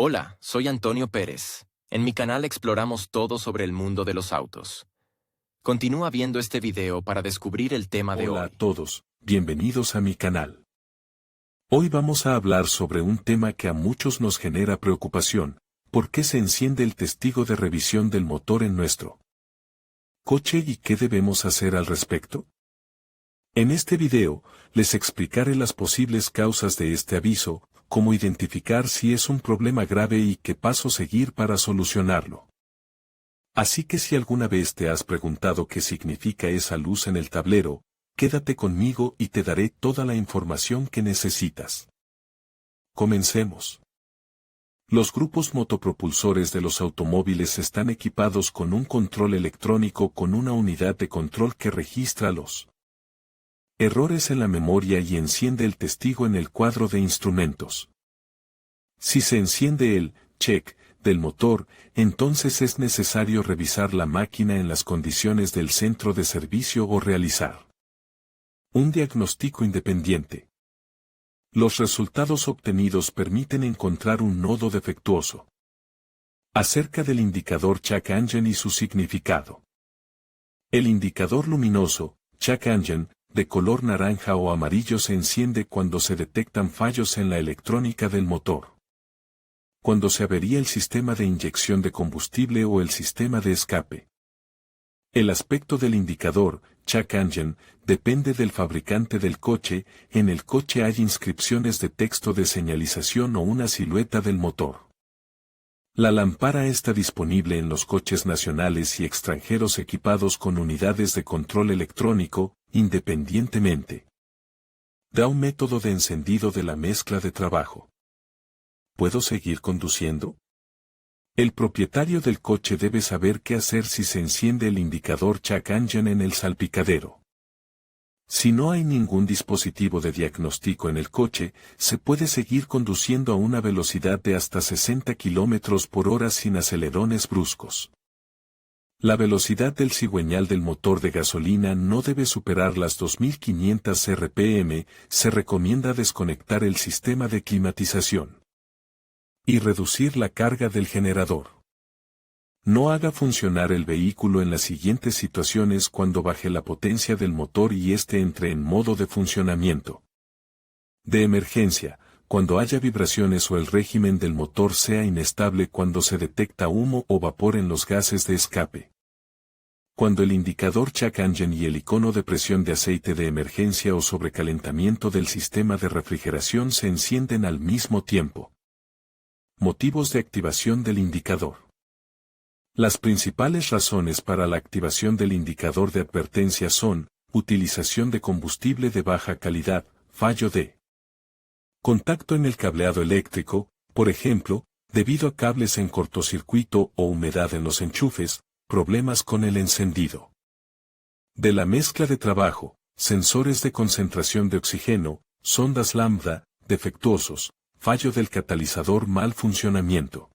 Hola, soy Antonio Pérez. En mi canal exploramos todo sobre el mundo de los autos. Continúa viendo este video para descubrir el tema de Hola a hoy. todos, bienvenidos a mi canal. Hoy vamos a hablar sobre un tema que a muchos nos genera preocupación: ¿por qué se enciende el testigo de revisión del motor en nuestro coche y qué debemos hacer al respecto? En este video, les explicaré las posibles causas de este aviso, cómo identificar si es un problema grave y qué paso seguir para solucionarlo. Así que si alguna vez te has preguntado qué significa esa luz en el tablero, quédate conmigo y te daré toda la información que necesitas. Comencemos. Los grupos motopropulsores de los automóviles están equipados con un control electrónico con una unidad de control que registra los errores en la memoria y enciende el testigo en el cuadro de instrumentos. Si se enciende el check del motor, entonces es necesario revisar la máquina en las condiciones del centro de servicio o realizar un diagnóstico independiente. Los resultados obtenidos permiten encontrar un nodo defectuoso. Acerca del indicador Check Engine y su significado. El indicador luminoso, Check Engine, de color naranja o amarillo se enciende cuando se detectan fallos en la electrónica del motor. Cuando se avería el sistema de inyección de combustible o el sistema de escape. El aspecto del indicador, Check Engine, depende del fabricante del coche. En el coche hay inscripciones de texto de señalización o una silueta del motor. La lámpara está disponible en los coches nacionales y extranjeros equipados con unidades de control electrónico, independientemente. Da un método de encendido de la mezcla de trabajo. ¿Puedo seguir conduciendo? El propietario del coche debe saber qué hacer si se enciende el indicador Check Engine en el salpicadero. Si no hay ningún dispositivo de diagnóstico en el coche, se puede seguir conduciendo a una velocidad de hasta 60 km por hora sin acelerones bruscos. La velocidad del cigüeñal del motor de gasolina no debe superar las 2500 RPM. Se recomienda desconectar el sistema de climatización y reducir la carga del generador. No haga funcionar el vehículo en las siguientes situaciones cuando baje la potencia del motor y éste entre en modo de funcionamiento de emergencia, cuando haya vibraciones o el régimen del motor sea inestable, cuando se detecta humo o vapor en los gases de escape. Cuando el indicador Check Engine y el icono de presión de aceite de emergencia o sobrecalentamiento del sistema de refrigeración se encienden al mismo tiempo. Motivos de activación del indicador. Las principales razones para la activación del indicador de advertencia son: utilización de combustible de baja calidad, fallo de contacto en el cableado eléctrico, por ejemplo, debido a cables en cortocircuito o humedad en los enchufes, problemas con el encendido de la mezcla de trabajo, sensores de concentración de oxígeno, sondas lambda, defectuosos, fallo del catalizador, mal funcionamiento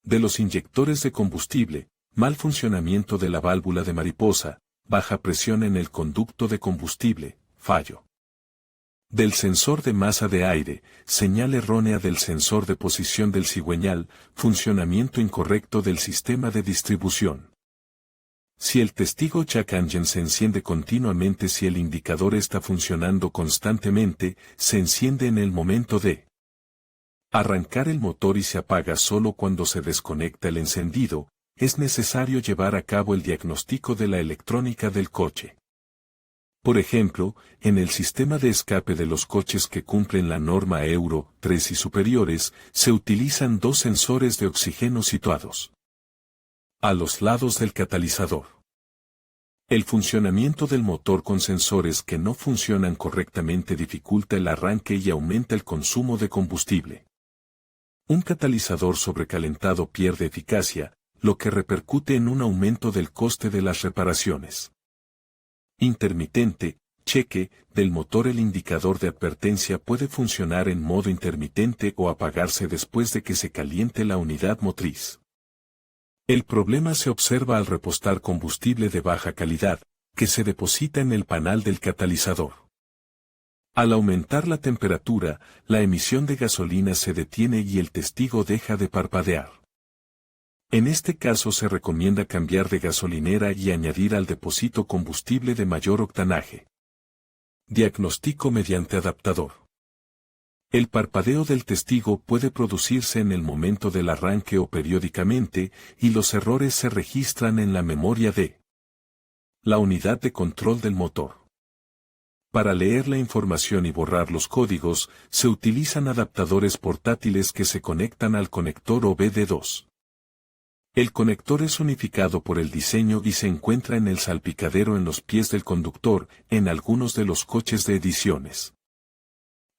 de los inyectores de combustible, mal funcionamiento de la válvula de mariposa, baja presión en el conducto de combustible, fallo del sensor de masa de aire, señal errónea del sensor de posición del cigüeñal, funcionamiento incorrecto del sistema de distribución. Si el testigo Check Engine se enciende continuamente, si el indicador está funcionando constantemente, se enciende en el momento de arrancar el motor y se apaga solo cuando se desconecta el encendido, es necesario llevar a cabo el diagnóstico de la electrónica del coche. Por ejemplo, en el sistema de escape de los coches que cumplen la norma Euro 3 y superiores, se utilizan dos sensores de oxígeno situados a los lados del catalizador. El funcionamiento del motor con sensores que no funcionan correctamente dificulta el arranque y aumenta el consumo de combustible. Un catalizador sobrecalentado pierde eficacia, lo que repercute en un aumento del coste de las reparaciones. Intermitente, cheque, del motor. El indicador de advertencia puede funcionar en modo intermitente o apagarse después de que se caliente la unidad motriz. El problema se observa al repostar combustible de baja calidad, que se deposita en el panal del catalizador. Al aumentar la temperatura, la emisión de gasolina se detiene y el testigo deja de parpadear. En este caso se recomienda cambiar de gasolinera y añadir al depósito combustible de mayor octanaje. Diagnóstico mediante adaptador. El parpadeo del testigo puede producirse en el momento del arranque o periódicamente, y los errores se registran en la memoria de la unidad de control del motor. Para leer la información y borrar los códigos, se utilizan adaptadores portátiles que se conectan al conector OBD2. El conector es unificado por el diseño y se encuentra en el salpicadero en los pies del conductor, en algunos de los coches de ediciones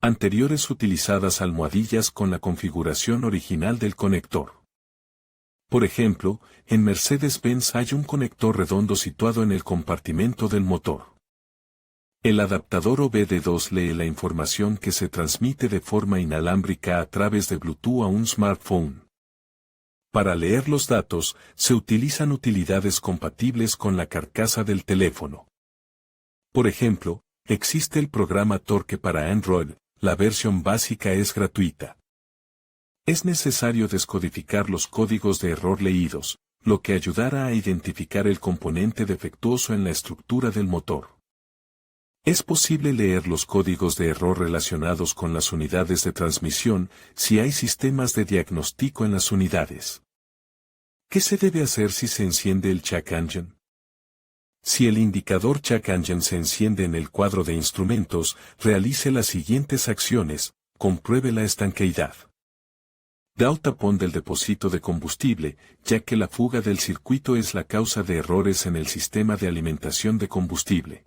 anteriores utilizadas almohadillas con la configuración original del conector. Por ejemplo, en Mercedes-Benz hay un conector redondo situado en el compartimento del motor. El adaptador OBD2 lee la información que se transmite de forma inalámbrica a través de Bluetooth a un smartphone. Para leer los datos, se utilizan utilidades compatibles con la carcasa del teléfono. Por ejemplo, existe el programa Torque para Android. La versión básica es gratuita. Es necesario descodificar los códigos de error leídos, lo que ayudará a identificar el componente defectuoso en la estructura del motor. Es posible leer los códigos de error relacionados con las unidades de transmisión si hay sistemas de diagnóstico en las unidades. ¿Qué se debe hacer si se enciende el check engine? Si el indicador check engine se enciende en el cuadro de instrumentos, realice las siguientes acciones: compruebe la estanqueidad. Da un tapón del depósito de combustible, ya que la fuga del circuito es la causa de errores en el sistema de alimentación de combustible.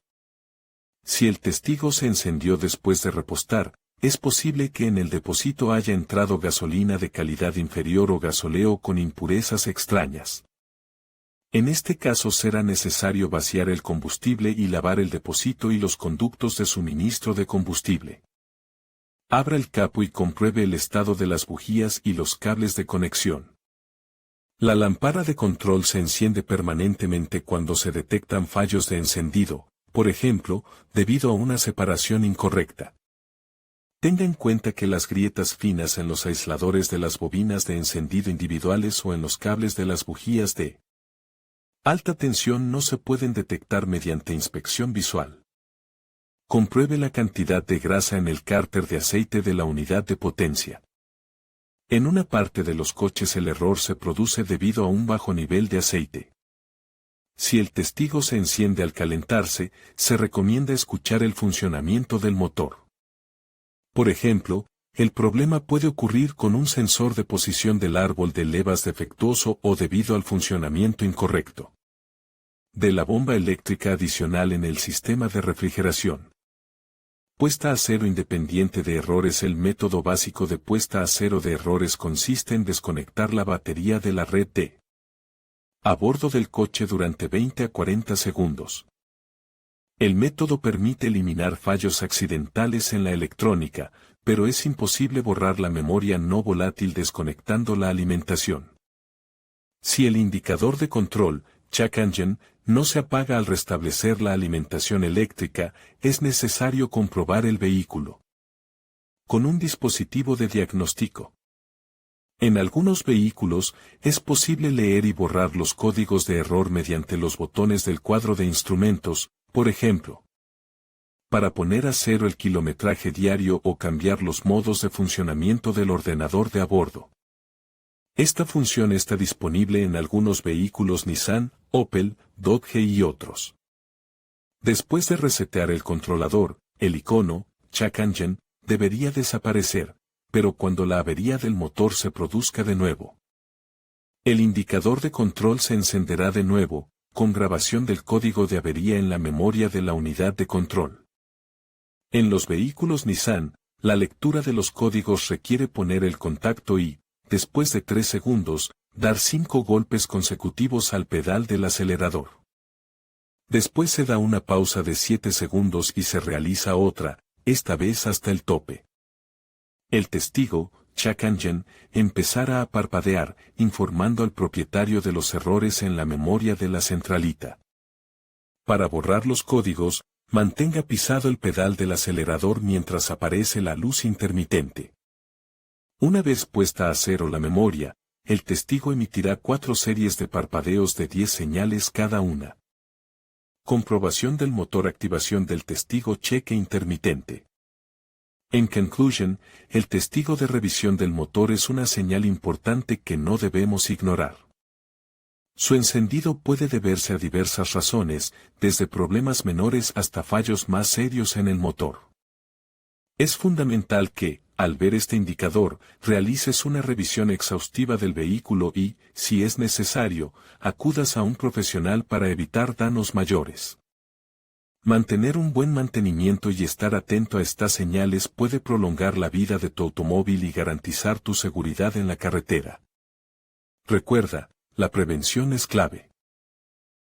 Si el testigo se encendió después de repostar, es posible que en el depósito haya entrado gasolina de calidad inferior o gasoleo con impurezas extrañas. En este caso será necesario vaciar el combustible y lavar el depósito y los conductos de suministro de combustible. Abra el capo y compruebe el estado de las bujías y los cables de conexión. La lámpara de control se enciende permanentemente cuando se detectan fallos de encendido, por ejemplo, debido a una separación incorrecta. Tenga en cuenta que las grietas finas en los aisladores de las bobinas de encendido individuales o en los cables de las bujías de alta tensión no se pueden detectar mediante inspección visual. Compruebe la cantidad de grasa en el cárter de aceite de la unidad de potencia. En una parte de los coches el error se produce debido a un bajo nivel de aceite. Si el testigo se enciende al calentarse, se recomienda escuchar el funcionamiento del motor. Por ejemplo, el problema puede ocurrir con un sensor de posición del árbol de levas defectuoso o debido al funcionamiento incorrecto de la bomba eléctrica adicional en el sistema de refrigeración. Puesta a cero independiente de errores. El método básico de puesta a cero de errores consiste en desconectar la batería de la red de a bordo del coche durante 20 a 40 segundos. El método permite eliminar fallos accidentales en la electrónica, pero es imposible borrar la memoria no volátil desconectando la alimentación. Si el indicador de control, check engine, no se apaga al restablecer la alimentación eléctrica, es necesario comprobar el vehículo con un dispositivo de diagnóstico. En algunos vehículos, es posible leer y borrar los códigos de error mediante los botones del cuadro de instrumentos, por ejemplo, para poner a cero el kilometraje diario o cambiar los modos de funcionamiento del ordenador de a bordo. Esta función está disponible en algunos vehículos Nissan, Opel, Dodge y otros. Después de resetear el controlador, el icono, check engine, debería desaparecer, pero cuando la avería del motor se produzca de nuevo, el indicador de control se encenderá de nuevo, con grabación del código de avería en la memoria de la unidad de control. En los vehículos Nissan, la lectura de los códigos requiere poner el contacto y, después de 3 segundos, dar 5 golpes consecutivos al pedal del acelerador. Después se da una pausa de 7 segundos y se realiza otra, esta vez hasta el tope. El testigo, check engine, empezará a parpadear, informando al propietario de los errores en la memoria de la centralita. Para borrar los códigos, Mantenga pisado el pedal del acelerador mientras aparece la luz intermitente. Una vez puesta a cero la memoria, el testigo emitirá 4 series de parpadeos de 10 señales cada una. Comprobación del motor. Activación del testigo. Cheque intermitente. En conclusion, el testigo de revisión del motor es una señal importante que no debemos ignorar. Su encendido puede deberse a diversas razones, desde problemas menores hasta fallos más serios en el motor. Es fundamental que, al ver este indicador, realices una revisión exhaustiva del vehículo y, si es necesario, acudas a un profesional para evitar daños mayores. Mantener un buen mantenimiento y estar atento a estas señales puede prolongar la vida de tu automóvil y garantizar tu seguridad en la carretera. Recuerda, la prevención es clave.